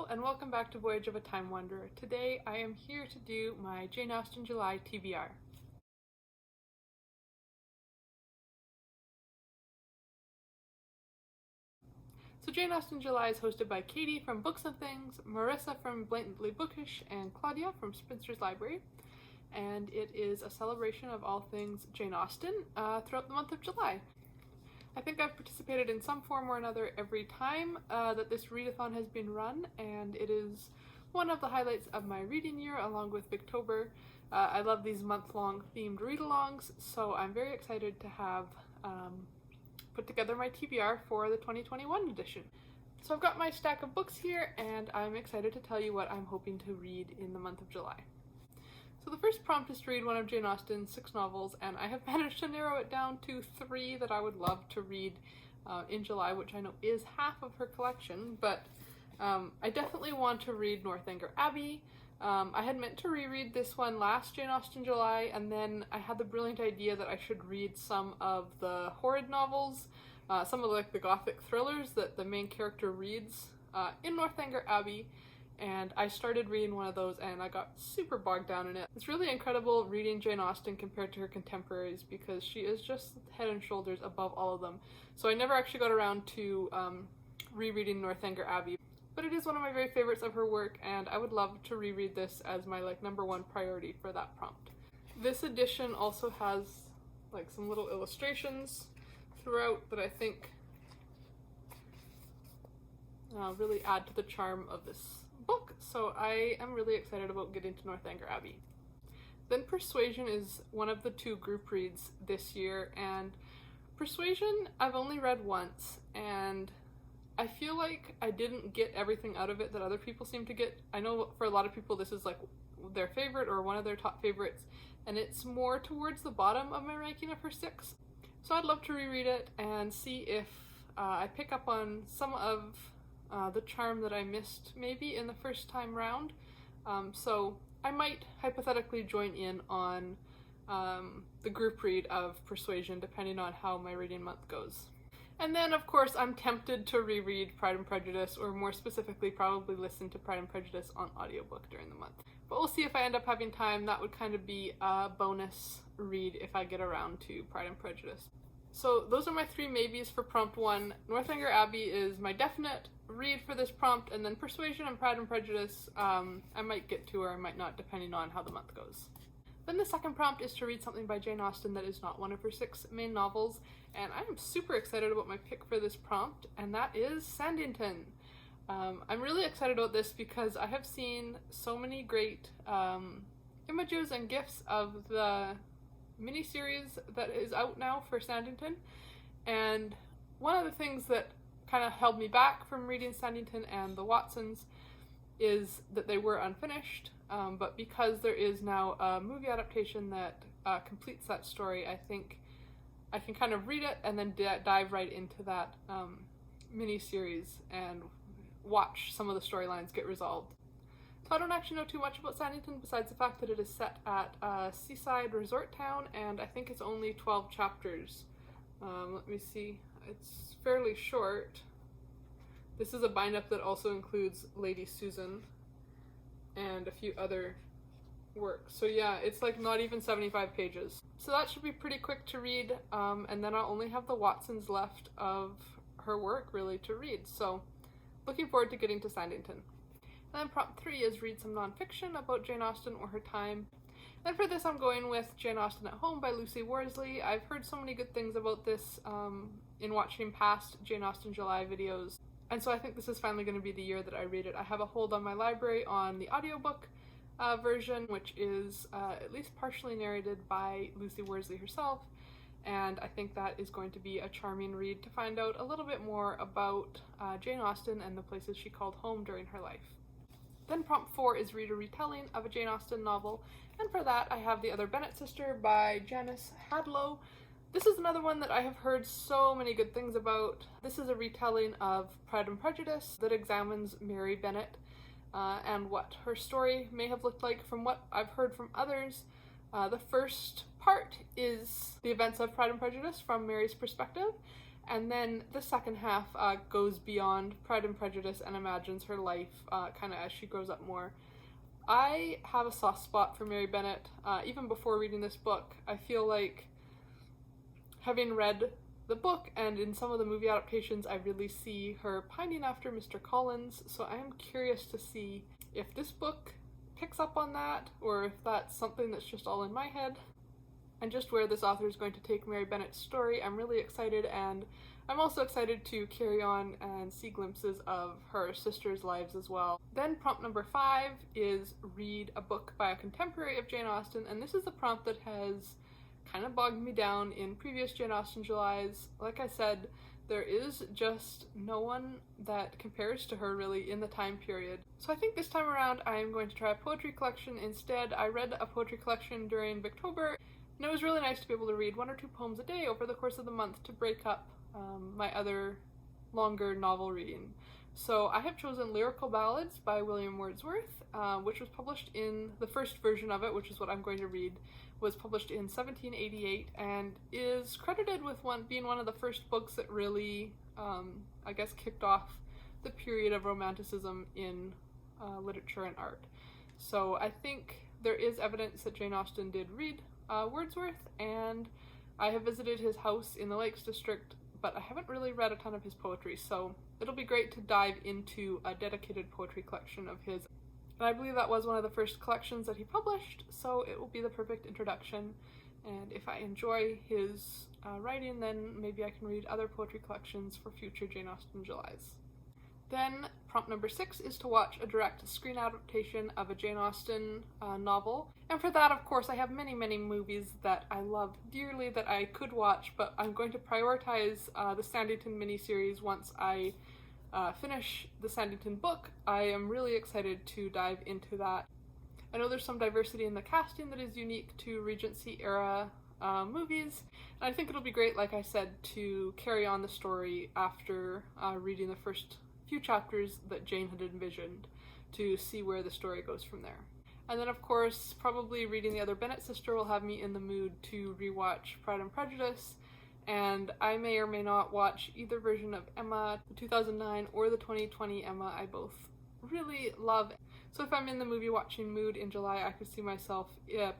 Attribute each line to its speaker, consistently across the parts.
Speaker 1: Hello and welcome back to Voyage of a Time Wanderer. Today I am here to do my Jane Austen July TBR. So Jane Austen July is hosted by Katie from Books and Things, Marissa from Blatantly Bookish, and Claudia from Spinster's Library. And it is a celebration of all things Jane Austen throughout the month of July. I think I've participated in some form or another every time that this readathon has been run, and it is one of the highlights of my reading year along with Booktober. I love these month-long themed read-alongs, so I'm very excited to have put together my TBR for the 2021 edition. So I've got my stack of books here, and I'm excited to tell you what I'm hoping to read in the month of July. So the first prompt is to read one of Jane Austen's 6 novels, and I have managed to narrow it down to 3 that I would love to read in July, which I know is half of her collection, but I definitely want to read Northanger Abbey. I had meant to reread this one last Jane Austen July, and then I had the brilliant idea that I should read some of the horrid novels, some of the gothic thrillers that the main character reads in Northanger Abbey. And I started reading one of those and I got super bogged down in it. It's really incredible reading Jane Austen compared to her contemporaries because she is just head and shoulders above all of them. So I never actually got around to rereading Northanger Abbey, but it is one of my very favorites of her work, and I would love to reread this as my #1 priority for that prompt. This edition also has some little illustrations throughout that I think really add to the charm of this book, so I am really excited about getting to Northanger Abbey. Then Persuasion is one of the 2 group reads this year, and Persuasion I've only read once, and I feel like I didn't get everything out of it that other people seem to get. I know for a lot of people this is their favorite or one of their top favorites, and it's more towards the bottom of my ranking of her 6. So I'd love to reread it and see if I pick up on some of the charm that I missed maybe in the first time round. So I might hypothetically join in on the group read of Persuasion depending on how my reading month goes. And then of course I'm tempted to reread Pride and Prejudice, or more specifically probably listen to Pride and Prejudice on audiobook during the month. But we'll see if I end up having time. That would kind of be a bonus read if I get around to Pride and Prejudice. So those are my 3 maybes for prompt 1. Northanger Abbey is my definite read for this prompt, and then Persuasion and Pride and Prejudice I might get to or I might not, depending on how the month goes. Then the second prompt is to read something by Jane Austen that is not one of her 6 main novels, and I am super excited about my pick for this prompt, and that is Sanditon. I'm really excited about this because I have seen so many great images and gifs of the miniseries that is out now for Sanditon, and one of the things that kind of held me back from reading Sanditon and the Watsons is that they were unfinished, but because there is now a movie adaptation that completes that story, I think I can kind of read it and then dive right into that miniseries and watch some of the storylines get resolved. So I don't actually know too much about Sanditon besides the fact that it is set at a seaside resort town, and I think it's only 12 chapters. Let me see, it's fairly short. This is a bind-up that also includes Lady Susan and a few other works. So yeah, it's not even 75 pages. So that should be pretty quick to read, and then I'll only have the Watsons left of her work really to read. So looking forward to getting to Sanditon. And then prompt 3 is read some nonfiction about Jane Austen or her time. And for this I'm going with Jane Austen at Home by Lucy Worsley. I've heard so many good things about this in watching past Jane Austen July videos, and so I think this is finally going to be the year that I read it. I have a hold on my library on the audiobook version, which is at least partially narrated by Lucy Worsley herself, and I think that is going to be a charming read to find out a little bit more about Jane Austen and the places she called home during her life. Then prompt 4 is read a retelling of a Jane Austen novel, and for that I have The Other Bennet Sister by Janice Hadlow. This is another one that I have heard so many good things about. This is a retelling of Pride and Prejudice that examines Mary Bennet and what her story may have looked like from what I've heard from others. The first part is the events of Pride and Prejudice from Mary's perspective, And then the second half goes beyond Pride and Prejudice and imagines her life kind of as she grows up more. I have a soft spot for Mary Bennet. Even before reading this book, I feel like having read the book and in some of the movie adaptations, I really see her pining after Mr. Collins, so I am curious to see if this book picks up on that, or if that's something that's just all in my head, and just where this author is going to take Mary Bennet's story. I'm really excited, and I'm also excited to carry on and see glimpses of her sisters' lives as well. Then prompt number 5 is read a book by a contemporary of Jane Austen, and this is the prompt that has kind of bogged me down in previous Jane Austen Julys. Like I said, there is just no one that compares to her really in the time period. So I think this time around I am going to try a poetry collection instead. I read a poetry collection during Booktober, and it was really nice to be able to read 1 or 2 poems a day over the course of the month to break up my other longer novel reading. So I have chosen Lyrical Ballads by William Wordsworth, which was published in the first version of it, which is what I'm going to read, was published in 1788 and is credited with being one of the first books that really, I guess, kicked off the period of Romanticism in literature and art. So I think there is evidence that Jane Austen did read Wordsworth, and I have visited his house in the Lakes District, but I haven't really read a ton of his poetry, so it'll be great to dive into a dedicated poetry collection of his. And I believe that was one of the first collections that he published, so it will be the perfect introduction. And if I enjoy his writing, then maybe I can read other poetry collections for future Jane Austen Julys. Then prompt number 6 is to watch a direct screen adaptation of a Jane Austen novel. And for that, of course, I have many, many movies that I love dearly that I could watch, but I'm going to prioritize the Sanditon miniseries once I finish the Sanditon book. I am really excited to dive into that. I know there's some diversity in the casting that is unique to Regency era movies, and I think it'll be great, like I said, to carry on the story after reading the first few chapters that Jane had envisioned, to see where the story goes from there. And then, of course, probably reading the other Bennet sister will have me in the mood to rewatch Pride and Prejudice, and I may or may not watch either version of Emma, the 2009 or the 2020 Emma. I both really love. So if I'm in the movie watching mood in July, I could see myself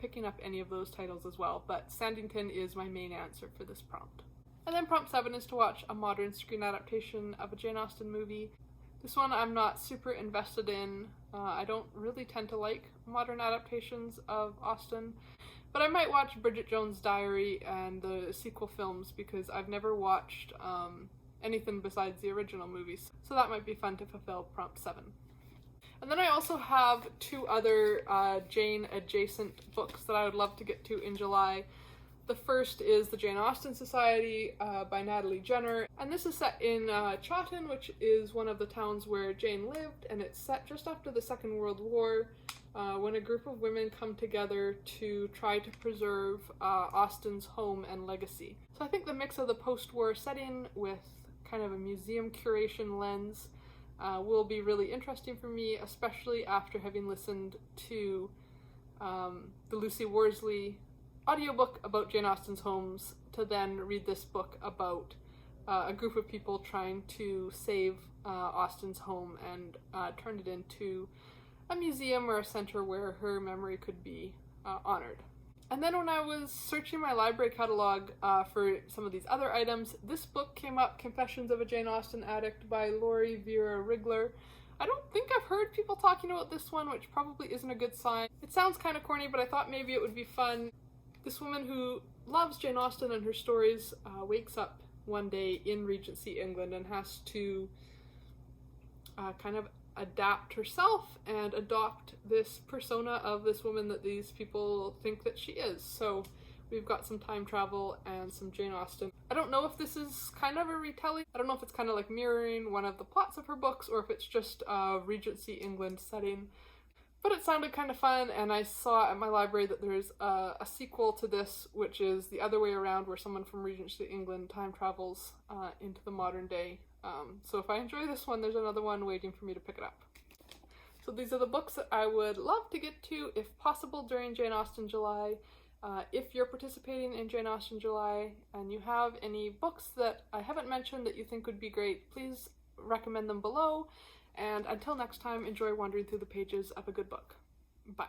Speaker 1: picking up any of those titles as well, but Sanditon is my main answer for this prompt. And then prompt 7 is to watch a modern screen adaptation of a Jane Austen movie. This one I'm not super invested in. I don't really tend to like modern adaptations of Austen, but I might watch Bridget Jones' Diary and the sequel films because I've never watched anything besides the original movies, so that might be fun to fulfill prompt 7. And then I also have 2 other Jane adjacent books that I would love to get to in July. The first is The Jane Austen Society by Natalie Jenner, and this is set in Chawton, which is one of the towns where Jane lived, and it's set just after the Second World War, when a group of women come together to try to preserve Austen's home and legacy. So I think the mix of the post-war setting with kind of a museum curation lens will be really interesting for me, especially after having listened to the Lucy Worsley audiobook about Jane Austen's homes, to then read this book about a group of people trying to save Austen's home and turn it into a museum or a center where her memory could be honored. And then when I was searching my library catalog for some of these other items, this book came up, Confessions of a Jane Austen Addict by Laurie, Viera, Rigler. I don't think I've heard people talking about this one, which probably isn't a good sign. It sounds kind of corny, but I thought maybe it would be fun. This woman who loves Jane Austen and her stories wakes up one day in Regency England and has to kind of adapt herself and adopt this persona of this woman that these people think that she is. So we've got some time travel and some Jane Austen. I don't know if this is kind of a retelling. I don't know if it's kind of like mirroring one of the plots of her books or if it's just a Regency England setting. But it sounded kind of fun, and I saw at my library that there's a sequel to this, which is the other way around, where someone from Regency England time travels into the modern day. So if I enjoy this one, there's another one waiting for me to pick it up. So these are the books that I would love to get to, if possible, during Jane Austen July. If you're participating in Jane Austen July and you have any books that I haven't mentioned that you think would be great, please recommend them below. And until next time, enjoy wandering through the pages of a good book. Bye.